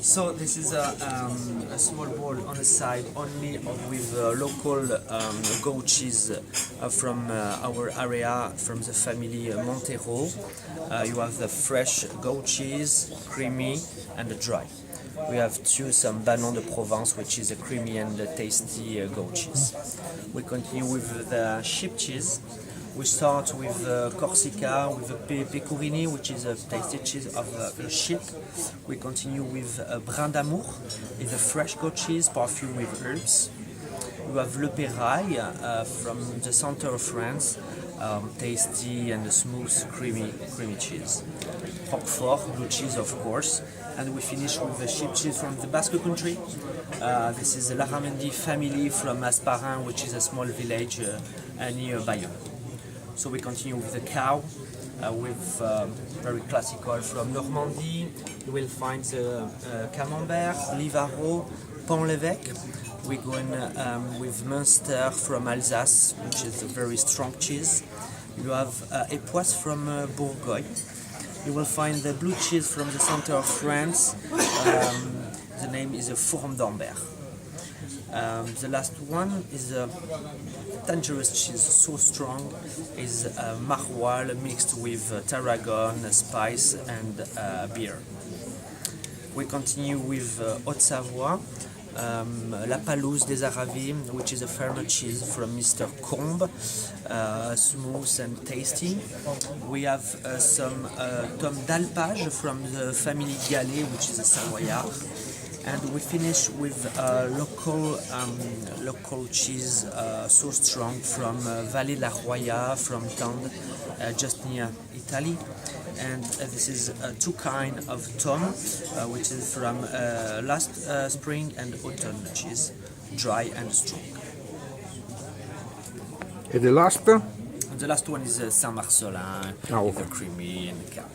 So this is a small bowl on the side only with local goat cheese from our area, from the family Montero. You have the fresh goat cheese, creamy and dry. We have too some Banon de Provence, which is a creamy and tasty goat cheese. We continue with the sheep cheese. We start with Corsica, with the pecorini, which is a tasty cheese of the sheep. We continue with Brin d'Amour, it's a fresh goat cheese perfumed with herbs. We have Le Pérail from the center of France, tasty and smooth, creamy cheese. Roquefort, blue cheese of course. And we finish with the sheep cheese from the Basque country. This is the Larramendi family from Asparin, which is a small village near Bayonne. So we continue with the cow, with very classical from Normandy. You will find the Camembert, Livaro, Pont-l'Évêque. We're going with Münster from Alsace, which is a very strong cheese. You have Époisse from Bourgogne. You will find the blue cheese from the center of France. The name is a Fourme d'Ambert. The last one is a dangerous cheese, so strong, is maroilles mixed with tarragon, spice and beer. We continue with Haute-Savoie, La Palouse des Aravis, which is a farmer cheese from Mr. Combe, smooth and tasty. We have some Tom d'Alpage from the family Gallet, which is a Savoyard. And we finish with local cheese, so strong from Vallée la Roya, from Tende, just near Italy. And this is two kinds of tom, which is from last spring and autumn cheese, dry and strong. And the last? The last one is Saint-Marcelin, okay. creamy and cow.